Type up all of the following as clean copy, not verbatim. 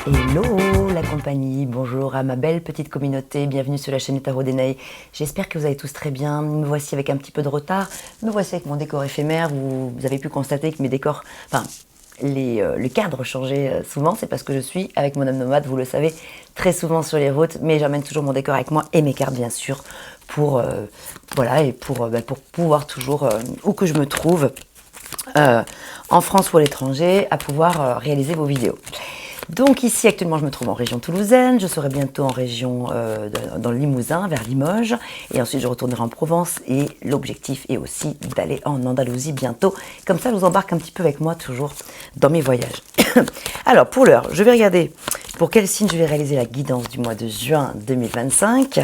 Hello la compagnie, bonjour à ma belle petite communauté, bienvenue sur la chaîne du Tarot d'Enaï. J'espère que vous allez tous très bien, me voici avec un petit peu de retard, me voici avec mon décor éphémère, vous avez pu constater que mes décors, le cadre changeait souvent, c'est parce que je suis avec mon âme nomade, vous le savez, très souvent sur les routes, mais j'emmène toujours mon décor avec moi et mes cartes bien sûr, pour pouvoir toujours, où que je me trouve, en France ou à l'étranger, à pouvoir réaliser vos vidéos. Donc ici actuellement je me trouve en région toulousaine, je serai bientôt en région dans le Limousin, vers Limoges, et ensuite je retournerai en Provence et l'objectif est aussi d'aller en Andalousie bientôt, comme ça je vous embarque un petit peu avec moi toujours dans mes voyages. Alors pour l'heure, je vais regarder pour quel signe je vais réaliser la guidance du mois de juin 2025.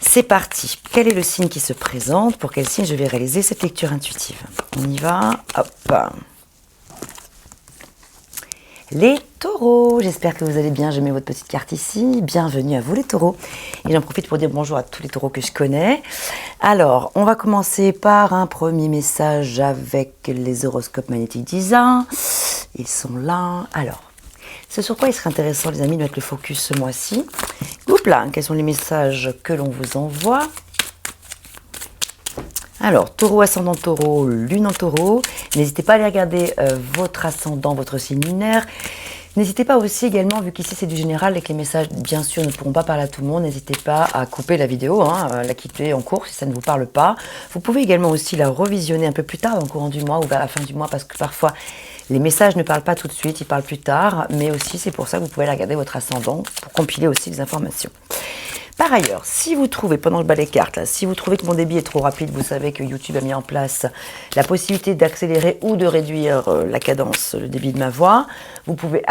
C'est parti, quel est le signe qui se présente, pour quel signe je vais réaliser cette lecture intuitive? On y va, hop. Les taureaux, j'espère que vous allez bien, je mets votre petite carte ici, bienvenue à vous les taureaux. Et j'en profite pour dire bonjour à tous les taureaux que je connais. Alors, on va commencer par un premier message avec les horoscopes magnétiques d'Isa. Ils sont là. Alors, ce sur quoi il serait intéressant les amis de mettre le focus ce mois-ci. Oups là, quels sont les messages que l'on vous envoie? Alors, taureau, ascendant taureau, lune en taureau. N'hésitez pas à aller regarder votre ascendant, votre signe lunaire. N'hésitez pas aussi également, vu qu'ici c'est du général et que les messages, bien sûr, ne pourront pas parler à tout le monde, n'hésitez pas à couper la vidéo, la quitter en cours si ça ne vous parle pas. Vous pouvez également aussi la revisionner un peu plus tard, dans le courant du mois ou vers la fin du mois, parce que parfois les messages ne parlent pas tout de suite, ils parlent plus tard, mais aussi c'est pour ça que vous pouvez aller regarder votre ascendant pour compiler aussi les informations. Par ailleurs, si vous trouvez, pendant que je bats les cartes, là, si vous trouvez que mon débit est trop rapide, vous savez que YouTube a mis en place la possibilité d'accélérer ou de réduire la cadence, le débit de ma voix. Vous pouvez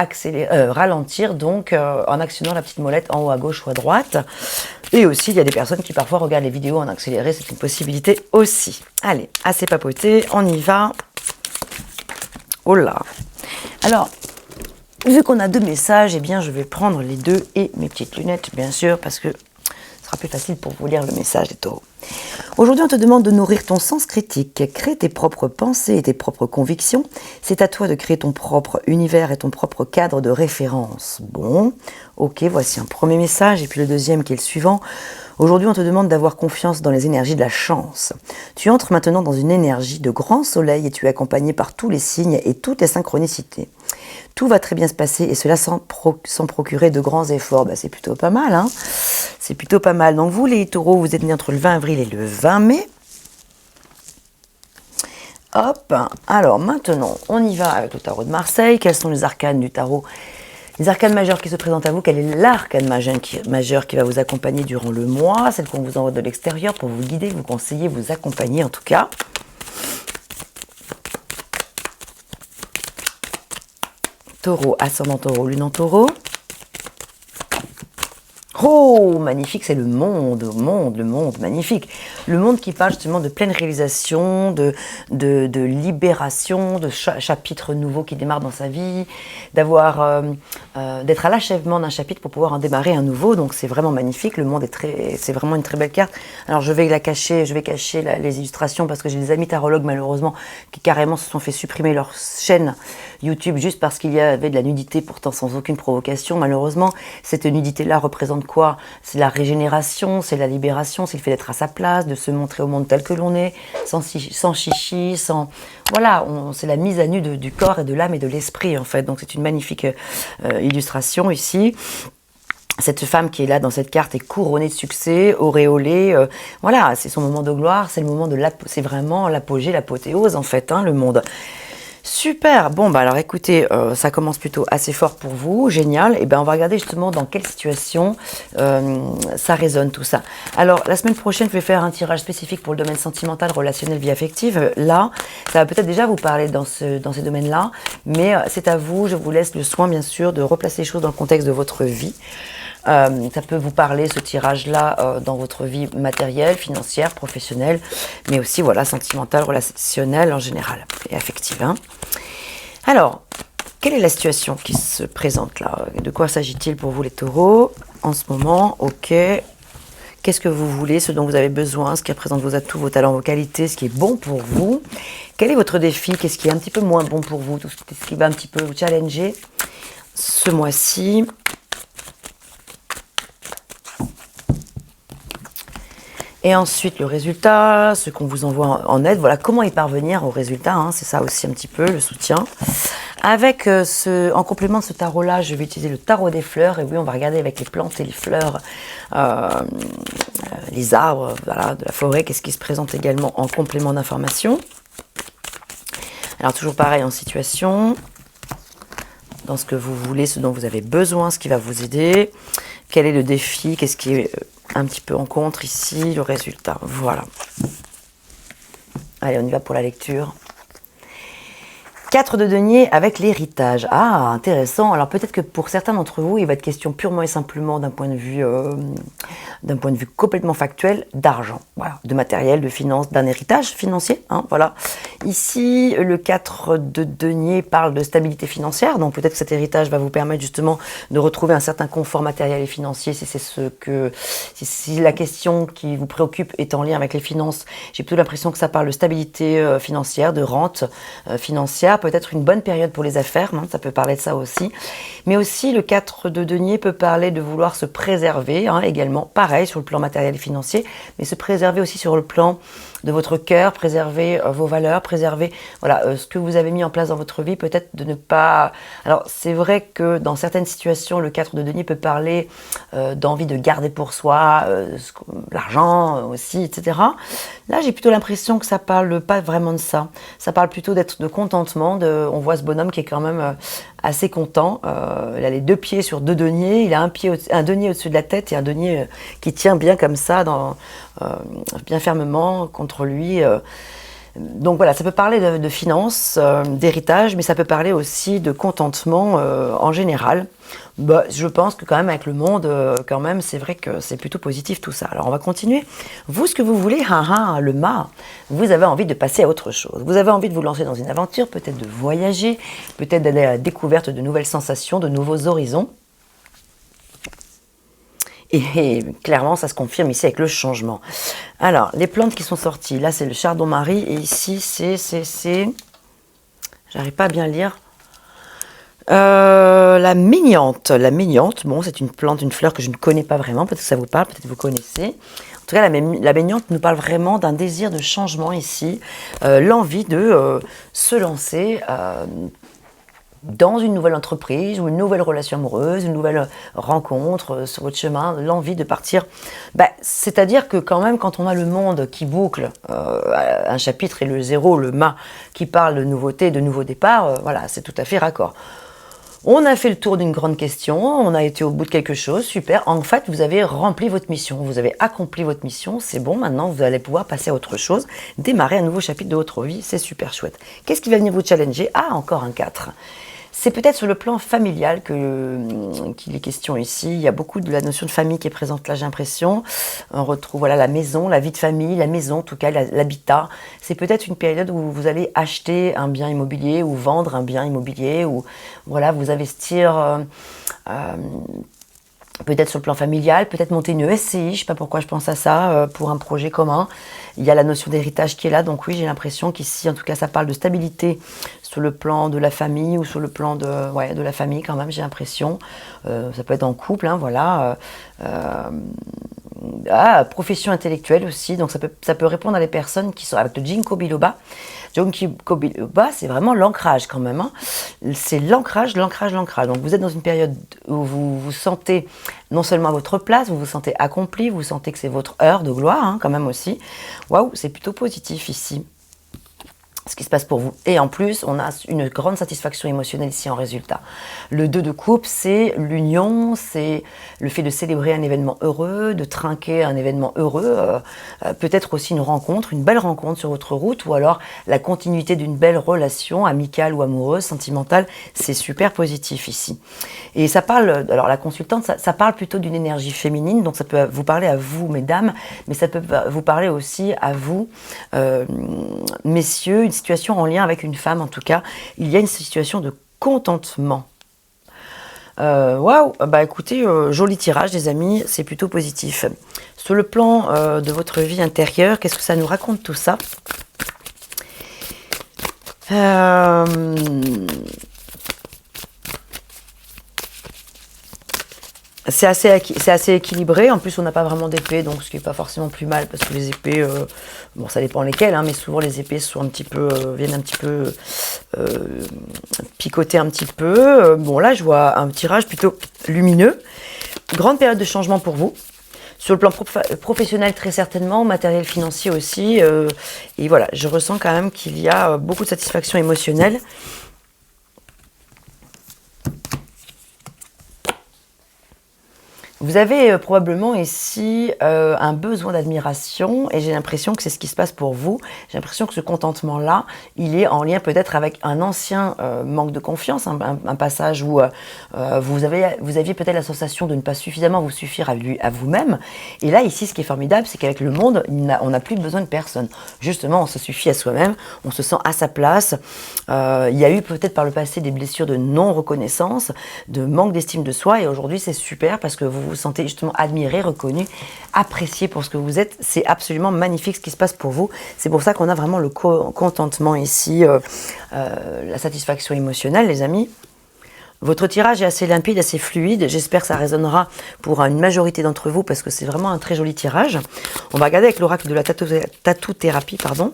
ralentir donc en actionnant la petite molette en haut à gauche ou à droite. Et aussi, il y a des personnes qui parfois regardent les vidéos en accéléré, c'est une possibilité aussi. Allez, assez papoté, on y va. Oh là. Alors, vu qu'on a deux messages, eh bien, je vais prendre les deux et mes petites lunettes, bien sûr, parce que ce sera plus facile pour vous lire le message des taureaux. Aujourd'hui, on te demande de nourrir ton sens critique, crée tes propres pensées et tes propres convictions. C'est à toi de créer ton propre univers et ton propre cadre de référence. Bon, ok, voici un premier message, et puis le deuxième qui est le suivant. Aujourd'hui, on te demande d'avoir confiance dans les énergies de la chance. Tu entres maintenant dans une énergie de grand soleil et tu es accompagné par tous les signes et toutes les synchronicités. Tout va très bien se passer et cela sans procurer de grands efforts. C'est plutôt pas mal, hein. C'est plutôt pas mal. Donc vous, les taureaux, vous êtes nés entre le 20 avril et le 20 mai. Hop. Alors maintenant, on y va avec le tarot de Marseille. Quels sont les arcanes du tarot? Les arcanes majeures qui se présentent à vous, quel est l'arcane majeur qui va vous accompagner durant le mois, celle qu'on vous envoie de l'extérieur pour vous guider, vous conseiller, vous accompagner en tout cas. Taureau, ascendant taureau, lune en taureau. Oh, magnifique, c'est le monde, magnifique. Le monde qui parle justement de pleine réalisation, de libération, de chapitres nouveaux qui démarrent dans sa vie, d'être à l'achèvement d'un chapitre pour pouvoir en démarrer un nouveau. Donc c'est vraiment magnifique, le monde c'est vraiment une très belle carte. Alors je vais cacher les illustrations parce que j'ai des amis tarologues malheureusement qui carrément se sont fait supprimer leur chaîne YouTube juste parce qu'il y avait de la nudité pourtant sans aucune provocation. Malheureusement, cette nudité-là représente quoi? C'est la régénération, c'est la libération, c'est le fait d'être à sa place, de se montrer au monde tel que l'on est, sans chichi, sans... Voilà, c'est la mise à nu du corps et de l'âme et de l'esprit en fait. Donc c'est une magnifique illustration ici. Cette femme qui est là dans cette carte est couronnée de succès, auréolée. Voilà, c'est son moment de gloire, c'est le moment c'est vraiment l'apogée, l'apothéose en fait, le monde. Super, bon alors écoutez, ça commence plutôt assez fort pour vous, génial, et on va regarder justement dans quelle situation ça résonne tout ça. Alors la semaine prochaine je vais faire un tirage spécifique pour le domaine sentimental, relationnel, vie affective. Là, ça va peut-être déjà vous parler dans ces domaines-là, mais c'est à vous, je vous laisse le soin bien sûr de replacer les choses dans le contexte de votre vie. Ça peut vous parler, ce tirage-là, dans votre vie matérielle, financière, professionnelle, mais aussi voilà, sentimentale, relationnelle en général, et affective. Alors, quelle est la situation qui se présente là? De quoi s'agit-il pour vous les taureaux en ce moment? Ok. Qu'est-ce que vous voulez, ce dont vous avez besoin, ce qui représente vos atouts, vos talents, vos qualités, ce qui est bon pour vous? Quel est votre défi? Qu'est-ce qui est un petit peu moins bon pour vous? Tout ce qui va un petit peu vous challenger? ce mois-ci. Et ensuite, le résultat, ce qu'on vous envoie en aide, voilà, comment y parvenir au résultat, hein, c'est ça aussi un petit peu, le soutien. Avec en complément de ce tarot-là, je vais utiliser le tarot des fleurs, et oui, on va regarder avec les plantes et les fleurs, les arbres, voilà, de la forêt, qu'est-ce qui se présente également en complément d'information. Alors, toujours pareil en situation, dans ce que vous voulez, ce dont vous avez besoin, ce qui va vous aider, quel est le défi, qu'est-ce qui est un petit peu en contre ici, le résultat, voilà. Allez, on y va pour la lecture. 4 de denier avec l'héritage. Ah, intéressant. Alors peut-être que pour certains d'entre vous, il va être question purement et simplement d'un point de vue complètement factuel d'argent, voilà, de matériel, de finances, d'un héritage financier. Hein, voilà. Ici, le 4 de denier parle de stabilité financière, donc peut-être que cet héritage va vous permettre justement de retrouver un certain confort matériel et financier, si la question qui vous préoccupe est en lien avec les finances. J'ai plutôt l'impression que ça parle de stabilité financière, de rente financière. Peut-être une bonne période pour les affaires, hein, ça peut parler de ça aussi. Mais aussi, le 4 de denier peut parler de vouloir se préserver, hein, également, pareil, sur le plan matériel et financier, mais se préserver aussi sur le plan de votre cœur, préserver vos valeurs, préserver voilà, ce que vous avez mis en place dans votre vie, peut-être de ne pas... Alors, c'est vrai que dans certaines situations, le 4 de denier peut parler d'envie de garder pour soi l'argent aussi, etc. Là, j'ai plutôt l'impression que ça parle pas vraiment de ça. Ça parle plutôt d'être de contentement. On voit ce bonhomme qui est quand même assez content. Il a les 2 pieds sur 2 deniers. Il a un denier au-dessus de la tête et un denier qui tient bien comme ça, bien fermement contre lui. Donc voilà, ça peut parler de finances, d'héritage, mais ça peut parler aussi de contentement en général. Bah, je pense que quand même avec le monde, quand même, c'est vrai que c'est plutôt positif tout ça. Alors on va continuer. Vous, ce que vous voulez, le mât, vous avez envie de passer à autre chose. Vous avez envie de vous lancer dans une aventure, peut-être de voyager, peut-être d'aller à la découverte de nouvelles sensations, de nouveaux horizons. Et clairement, ça se confirme ici avec le changement. Alors, les plantes qui sont sorties, là c'est le chardon-marie, et ici c'est... J'arrive pas à bien lire. La méniante. La méniante, bon, c'est une plante, une fleur que je ne connais pas vraiment, peut-être que ça vous parle, peut-être que vous connaissez. En tout cas, la méniante nous parle vraiment d'un désir de changement ici, l'envie de se lancer dans une nouvelle entreprise ou une nouvelle relation amoureuse, une nouvelle rencontre sur votre chemin, l'envie de partir. C'est-à-dire que quand même, quand on a le monde qui boucle un chapitre et le 0, le mât, qui parle de nouveauté, de nouveau départ, voilà, c'est tout à fait raccord. On a fait le tour d'une grande question, on a été au bout de quelque chose, super. En fait, vous avez rempli votre mission, vous avez accompli votre mission, c'est bon, maintenant vous allez pouvoir passer à autre chose, démarrer un nouveau chapitre de votre vie, c'est super chouette. Qu'est-ce qui va venir vous challenger? Ah, encore un 4. C'est peut-être sur le plan familial qu'il est question ici. Il y a beaucoup de la notion de famille qui est présente là, j'ai l'impression. On retrouve voilà, la maison, la vie de famille, la maison, en tout cas l'habitat. C'est peut-être une période où vous allez acheter un bien immobilier ou vendre un bien immobilier ou voilà, vous investir peut-être sur le plan familial, peut-être monter une SCI, je ne sais pas pourquoi je pense à ça, pour un projet commun. Il y a la notion d'héritage qui est là, donc oui, j'ai l'impression qu'ici, en tout cas, ça parle de stabilité sur le plan de la famille ou sur le plan de la famille quand même, j'ai l'impression. Ça peut être en couple, hein, voilà. Profession intellectuelle aussi, donc ça peut répondre à des personnes qui sont avec le Ginkgo biloba. Ginkgo biloba, c'est vraiment l'ancrage quand même. Hein. C'est l'ancrage. Donc vous êtes dans une période où vous vous sentez non seulement à votre place, vous vous sentez accompli, vous sentez que c'est votre heure de gloire, hein, quand même aussi. Waouh, c'est plutôt positif ici. Ce qui se passe pour vous. Et en plus, on a une grande satisfaction émotionnelle ici en résultat. Le 2 de coupe, c'est l'union, c'est le fait de célébrer un événement heureux, de trinquer un événement heureux, peut-être aussi une rencontre, une belle rencontre sur votre route, ou alors la continuité d'une belle relation amicale ou amoureuse, sentimentale, c'est super positif ici. Et ça parle, alors la consultante, ça parle plutôt d'une énergie féminine, donc ça peut vous parler à vous, mesdames, mais ça peut vous parler aussi à vous, messieurs, une situation en lien avec une femme en tout cas, il y a une situation de contentement. Waouh, bah écoutez, joli tirage les amis, c'est plutôt positif. Sur le plan de votre vie intérieure, qu'est-ce que ça nous raconte tout ça? c'est assez équilibré. En plus, on n'a pas vraiment d'épée, donc ce qui n'est pas forcément plus mal, parce que les épées, bon, ça dépend lesquelles, hein, mais souvent les épées sont un petit peu, viennent un petit peu picoter un petit peu. Bon, là, je vois un tirage plutôt lumineux. Grande période de changement pour vous. Sur le plan professionnel, très certainement, matériel financier aussi. Et voilà, je ressens quand même qu'il y a beaucoup de satisfaction émotionnelle. Vous avez probablement ici un besoin d'admiration et j'ai l'impression que c'est ce qui se passe pour vous. J'ai l'impression que ce contentement-là, il est en lien peut-être avec un ancien manque de confiance, un passage où vous aviez peut-être la sensation de ne pas suffisamment vous suffire à vous-même. Et là, ici, ce qui est formidable, c'est qu'avec le monde, on n'a plus besoin de personne. Justement, on se suffit à soi-même, on se sent à sa place. Il y a eu peut-être par le passé des blessures de non-reconnaissance, de manque d'estime de soi et aujourd'hui, c'est super parce que vous vous sentez justement admiré, reconnu, apprécié pour ce que vous êtes. C'est absolument magnifique ce qui se passe pour vous. C'est pour ça qu'on a vraiment le contentement ici, la satisfaction émotionnelle, les amis. Votre tirage est assez limpide, assez fluide. J'espère que ça résonnera pour une majorité d'entre vous parce que c'est vraiment un très joli tirage. On va regarder avec l'oracle de la tatou-thérapie, pardon.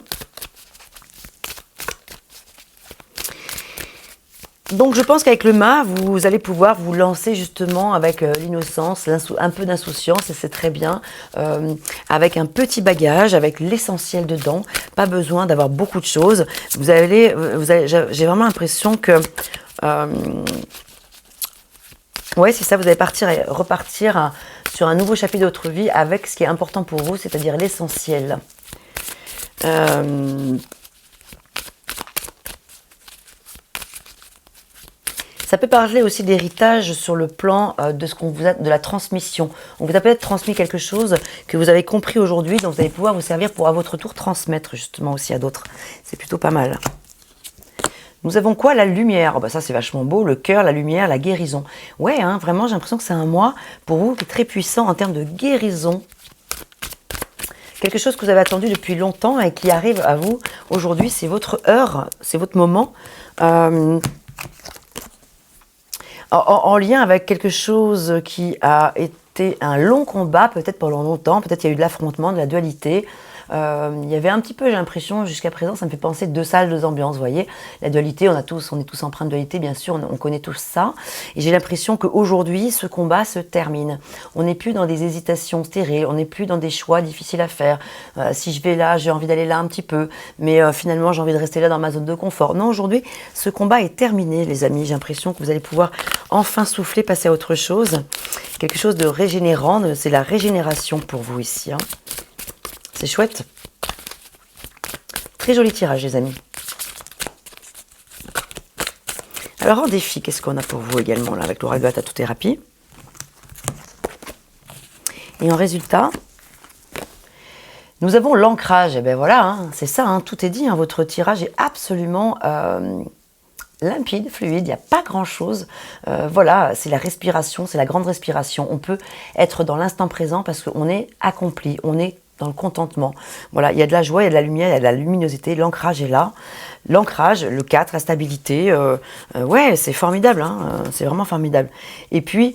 Donc je pense qu'avec le mât, vous allez pouvoir vous lancer justement avec l'innocence, un peu d'insouciance, et c'est très bien, avec un petit bagage, avec l'essentiel dedans, pas besoin d'avoir beaucoup de choses. J'ai vraiment l'impression que, ouais c'est ça, vous allez repartir sur un nouveau chapitre de votre vie avec ce qui est important pour vous, c'est-à-dire l'essentiel. Ça peut parler aussi d'héritage sur le plan de la transmission. On vous a peut-être transmis quelque chose que vous avez compris aujourd'hui, donc vous allez pouvoir vous servir pour à votre tour transmettre justement aussi à d'autres. C'est plutôt pas mal. Nous avons quoi? La lumière. Oh bah ça c'est vachement beau, le cœur, la lumière, la guérison. Ouais, hein, vraiment j'ai l'impression que c'est un mois pour vous qui est très puissant en termes de guérison. Quelque chose que vous avez attendu depuis longtemps et qui arrive à vous aujourd'hui, c'est votre heure, c'est votre moment. En lien avec quelque chose qui a été un long combat, peut-être pendant longtemps, peut-être qu'il y a eu de l'affrontement, de la dualité. Il y avait un petit peu, j'ai l'impression, jusqu'à présent, ça me fait penser deux salles, deux ambiances, vous voyez. La dualité, on est tous empreints de dualité, bien sûr, on connaît tous ça. Et j'ai l'impression qu'aujourd'hui, ce combat se termine. On n'est plus dans des hésitations stériles, on n'est plus dans des choix difficiles à faire. Si je vais là, j'ai envie d'aller là un petit peu, mais finalement, j'ai envie de rester là dans ma zone de confort. Non, aujourd'hui, ce combat est terminé, les amis. J'ai l'impression que vous allez pouvoir enfin souffler, passer à autre chose. Quelque chose de régénérant, c'est la régénération pour vous ici, hein. C'est chouette. Très joli tirage, les amis. Alors, en défi, qu'est-ce qu'on a pour vous également, là, avec l'oracle de la tatou-thérapie? Et en résultat, nous avons l'ancrage. Et bien voilà, hein, c'est ça, hein, tout est dit. Hein, votre tirage est absolument limpide, fluide, il n'y a pas grand-chose. Voilà, c'est la respiration, c'est la grande respiration. On peut être dans l'instant présent parce qu'on est accompli, on est dans le contentement. Voilà, il y a de la joie, il y a de la lumière, il y a de la luminosité, l'ancrage est là. L'ancrage, le 4, la stabilité, ouais, c'est formidable, hein, c'est vraiment formidable. Et puis,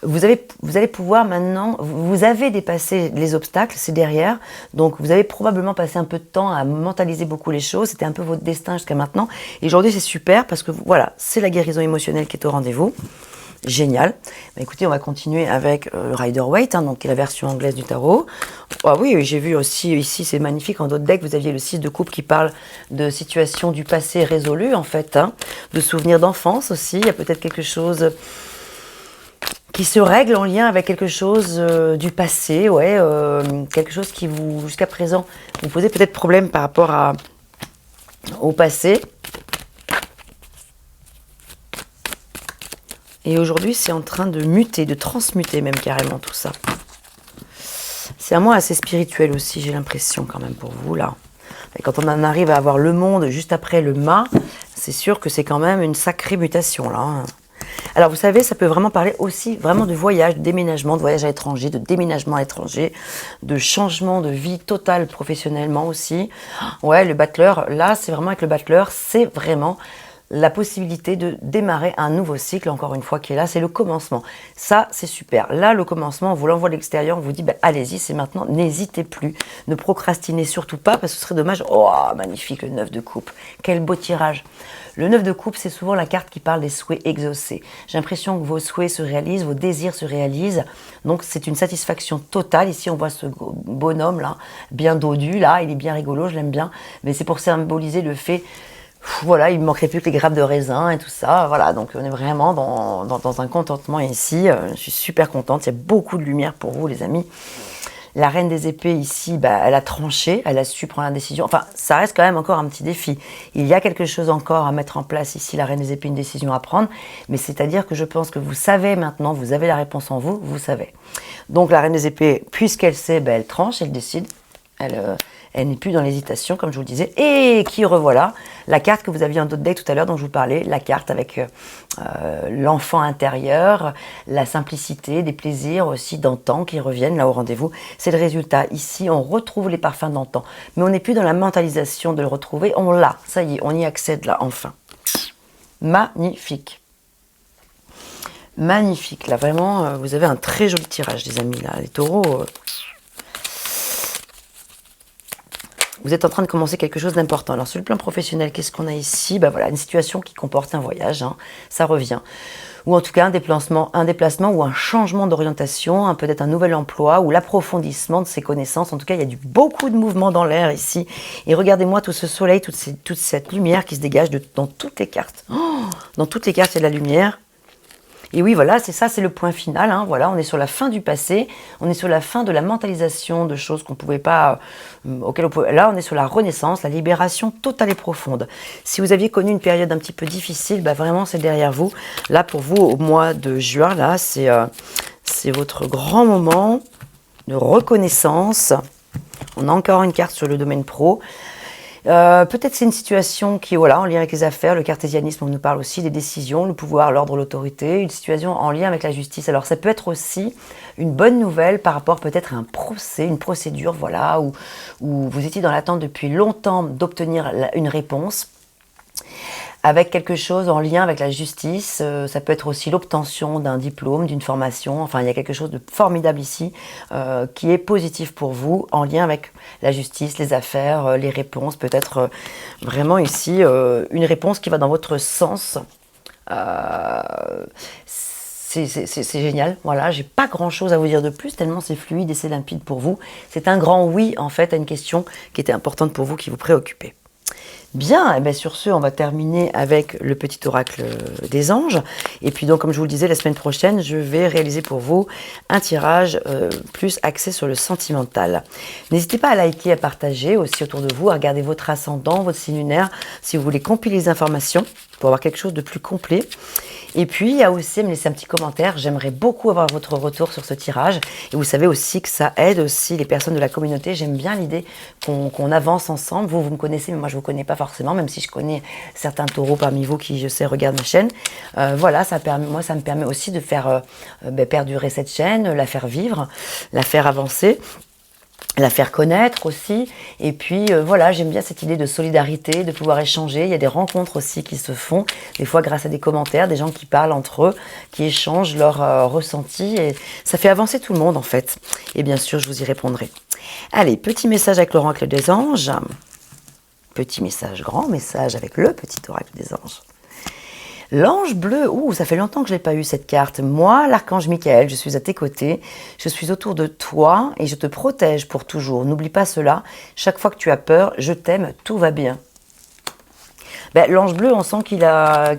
vous allez pouvoir maintenant, vous avez dépassé les obstacles, c'est derrière, donc vous avez probablement passé un peu de temps à mentaliser beaucoup les choses, c'était un peu votre destin jusqu'à maintenant, et aujourd'hui c'est super parce que voilà, c'est la guérison émotionnelle qui est au rendez-vous. Génial. Bah, écoutez, on va continuer avec le Rider-Waite, hein, donc qui est la version anglaise du tarot. Ah oui, j'ai vu aussi ici, c'est magnifique, en d'autres decks, vous aviez le 6 de coupe qui parle de situations du passé résolues, en fait, hein, de souvenirs d'enfance aussi. Il y a peut-être quelque chose qui se règle en lien avec quelque chose du passé, ouais, quelque chose qui vous, jusqu'à présent, vous posez peut-être problème par rapport au passé. Et aujourd'hui, c'est en train de muter, de transmuter même carrément tout ça. C'est un mois assez spirituel aussi, j'ai l'impression quand même pour vous là. Et quand on en arrive à avoir le monde juste après le mât, c'est sûr que c'est quand même une sacrée mutation là. Hein. Alors vous savez, ça peut vraiment parler aussi vraiment de voyage, de déménagement, de voyage à l'étranger, de déménagement à l'étranger, de changement de vie totale professionnellement aussi. Ouais, le battleur, là c'est vraiment avec le battleur, c'est vraiment la possibilité de démarrer un nouveau cycle, encore une fois, qui est là, c'est le commencement. Ça, c'est super. Là, le commencement, on vous l'envoie de l'extérieur, on vous dit, ben, allez-y, c'est maintenant, n'hésitez plus. Ne procrastinez surtout pas, parce que ce serait dommage. Oh, magnifique, le 9 de coupe. Quel beau tirage. Le 9 de coupe, c'est souvent la carte qui parle des souhaits exaucés. J'ai l'impression que vos souhaits se réalisent, vos désirs se réalisent. Donc, c'est une satisfaction totale. Ici, on voit ce bonhomme-là, bien dodu, là, il est bien rigolo, je l'aime bien. Mais c'est pour symboliser le fait... Voilà, il ne manquerait plus que les grappes de raisin et tout ça. Voilà, donc on est vraiment dans un contentement ici. Je suis super contente. Il y a beaucoup de lumière pour vous, les amis. La reine des épées ici, bah, elle a tranché, elle a su prendre la décision. Enfin, ça reste quand même encore un petit défi. Il y a quelque chose encore à mettre en place ici, la reine des épées, une décision à prendre. Mais c'est-à-dire que je pense que vous savez maintenant, vous avez la réponse en vous, vous savez. Donc la reine des épées, puisqu'elle sait, bah, elle tranche, elle décide. Elle n'est plus dans l'hésitation, comme je vous le disais. Et qui revoilà, la carte que vous aviez en d'autres deck tout à l'heure, dont je vous parlais, la carte avec l'enfant intérieur, la simplicité, des plaisirs aussi d'antan qui reviennent là au rendez-vous. C'est le résultat. Ici, on retrouve les parfums d'antan. Mais on n'est plus dans la mentalisation de le retrouver. On l'a, ça y est, on y accède là, enfin. Magnifique. Magnifique. Là, vraiment, vous avez un très joli tirage, les amis. Là, les taureaux... Vous êtes en train de commencer quelque chose d'important. Alors, sur le plan professionnel, qu'est-ce qu'on a ici? Ben voilà, une situation qui comporte un voyage, hein, ça revient. Ou en tout cas, un déplacement ou un changement d'orientation, peut-être un nouvel emploi ou l'approfondissement de ses connaissances. En tout cas, il y a beaucoup de mouvements dans l'air ici. Et regardez-moi tout ce soleil, toute cette lumière qui se dégage dans toutes les cartes. Oh, dans toutes les cartes, il y a de la lumière. Et oui, voilà, c'est ça, c'est le point final. Hein, voilà, on est sur la fin du passé, on est sur la fin de la mentalisation de choses qu'on ne pouvait pas, Là, on est sur la renaissance, la libération totale et profonde. Si vous aviez connu une période un petit peu difficile, bah vraiment, c'est derrière vous. Là, pour vous, au mois de juin, là, c'est votre grand moment de reconnaissance. On a encore une carte sur le domaine pro. Peut-être c'est une situation qui est voilà, en lien avec les affaires, le cartésianisme, on nous parle aussi des décisions, le pouvoir, l'ordre, l'autorité, une situation en lien avec la justice. Alors ça peut être aussi une bonne nouvelle par rapport peut-être à un procès, une procédure, voilà, où vous étiez dans l'attente depuis longtemps d'obtenir une réponse. Avec quelque chose en lien avec la justice, ça peut être aussi l'obtention d'un diplôme, d'une formation, enfin il y a quelque chose de formidable ici qui est positif pour vous en lien avec la justice, les affaires, les réponses, peut-être vraiment ici une réponse qui va dans votre sens. C'est génial, voilà, j'ai pas grand chose à vous dire de plus tellement c'est fluide et c'est limpide pour vous. C'est un grand oui en fait à une question qui était importante pour vous, qui vous préoccupait. Bien, et bien sur ce, on va terminer avec le petit oracle des anges. Et puis donc, comme je vous le disais, la semaine prochaine, je vais réaliser pour vous un tirage plus axé sur le sentimental. N'hésitez pas à liker, à partager aussi autour de vous, à regarder votre ascendant, votre signe lunaire, si vous voulez compiler les informations pour avoir quelque chose de plus complet. Et puis, il y a aussi à me laisser un petit commentaire. J'aimerais beaucoup avoir votre retour sur ce tirage. Et vous savez aussi que ça aide aussi les personnes de la communauté. J'aime bien l'idée qu'on avance ensemble. Vous me connaissez, mais moi, je ne vous connais pas forcément, même si je connais certains taureaux parmi vous qui, je sais, regardent ma chaîne. Voilà, ça me permet aussi de faire perdurer cette chaîne, la faire vivre, la faire avancer, la faire connaître aussi. Et puis voilà, j'aime bien cette idée de solidarité, de pouvoir échanger. Il y a des rencontres aussi qui se font, des fois grâce à des commentaires, des gens qui parlent entre eux, qui échangent leurs ressentis, et ça fait avancer tout le monde en fait. Et bien sûr, je vous y répondrai. Allez, petit message avec l'oracle des anges. Petit message, grand message avec le petit oracle des anges. L'ange bleu, ça fait longtemps que je n'ai pas eu cette carte. Moi, l'archange Michael, je suis à tes côtés, je suis autour de toi et je te protège pour toujours. N'oublie pas cela, chaque fois que tu as peur, je t'aime, tout va bien. L'ange bleu, on sent qu'il a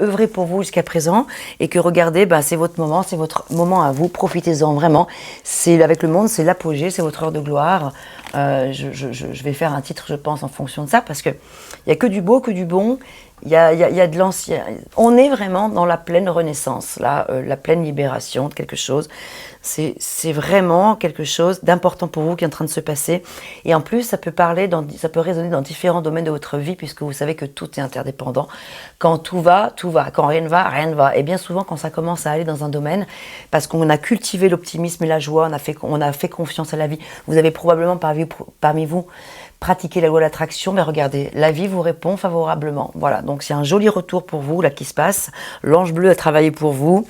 œuvré pour vous jusqu'à présent et que regardez, c'est votre moment à vous, profitez-en vraiment. C'est avec le monde, c'est l'apogée, c'est votre heure de gloire. Je vais faire un titre, je pense, en fonction de ça, parce qu'il n'y a que du beau, que du bon. Il y a de l'ancien. On est vraiment dans la pleine renaissance, là, la pleine libération de quelque chose. C'est vraiment quelque chose d'important pour vous qui est en train de se passer. Et en plus, ça peut résonner dans différents domaines de votre vie, puisque vous savez que tout est interdépendant. Quand tout va, tout va. Quand rien ne va, rien ne va. Et bien souvent, quand ça commence à aller dans un domaine, parce qu'on a cultivé l'optimisme et la joie, on a fait confiance à la vie. Vous avez probablement parmi vous pratiquer la loi de l'attraction, mais regardez, la vie vous répond favorablement. Voilà, donc c'est un joli retour pour vous là qui se passe. L'ange bleu a travaillé pour vous,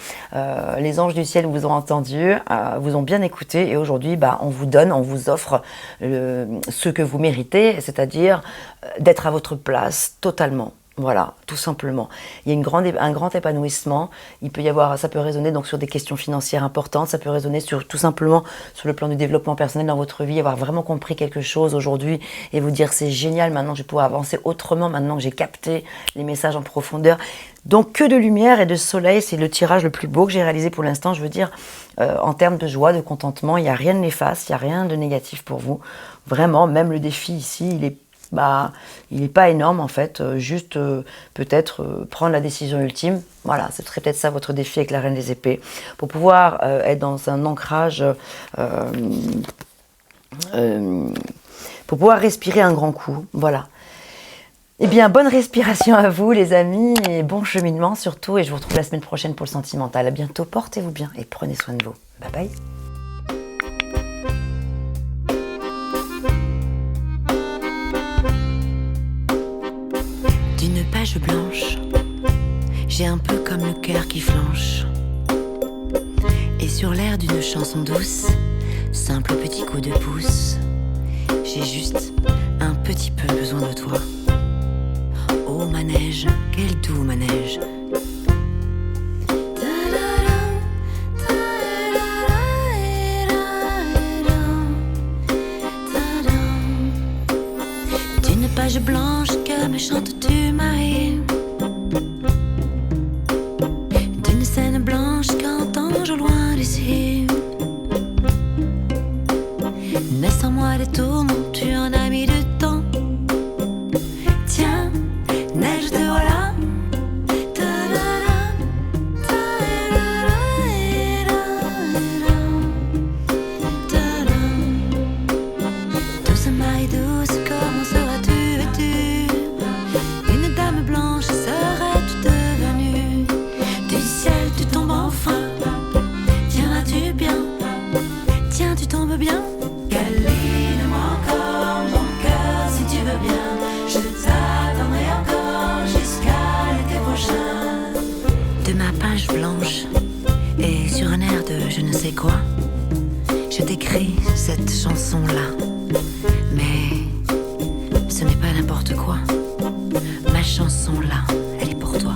les anges du ciel vous ont entendu, vous ont bien écouté et aujourd'hui on vous donne, on vous offre ce que vous méritez, c'est-à-dire d'être à votre place totalement. Voilà, tout simplement. Il y a un grand épanouissement. Il peut y avoir, ça peut résonner donc sur des questions financières importantes. Ça peut résonner tout simplement sur le plan du développement personnel dans votre vie, avoir vraiment compris quelque chose aujourd'hui et vous dire c'est génial. Maintenant, je vais pouvoir avancer autrement. Maintenant que j'ai capté les messages en profondeur. Donc que de lumière et de soleil, c'est le tirage le plus beau que j'ai réalisé pour l'instant. Je veux dire, en termes de joie, de contentement, il n'y a rien de néfaste, il n'y a rien de négatif pour vous. Vraiment, même le défi ici, il n'est pas énorme en fait, juste peut-être prendre la décision ultime. Voilà, ce serait peut-être ça votre défi avec la Reine des Épées. Pour pouvoir être dans un ancrage, pour pouvoir respirer un grand coup. Voilà. Eh bien, bonne respiration à vous les amis et bon cheminement surtout. Et je vous retrouve la semaine prochaine pour le sentimental. À bientôt, portez-vous bien et prenez soin de vous. Bye bye. D'une page blanche, j'ai un peu comme le cœur qui flanche. Et sur l'air d'une chanson douce, simple petit coup de pouce, j'ai juste un petit peu besoin de toi. Oh manège, quel doux manège. D'une page blanche que me chantes-tu Marie, d'une scène blanche qu'entends-je au loin d'ici. Mais sans moi des tourments, tu en as mis du temps. Tiens, neige te voilà. Douce Marie douce, comment seras-tu vêtue? Une dame blanche serais-tu devenue? Du ciel tu tombes enfin. Tiens, vas-tu bien? Tiens, tu tombes bien? Câline-moi encore mon cœur si tu veux bien. Je t'attendrai encore jusqu'à l'été prochain. De ma page blanche et sur un air de je ne sais quoi, je t'écris cette chanson-là. Mais ce n'est pas n'importe quoi. Ma chanson-là, elle est pour toi.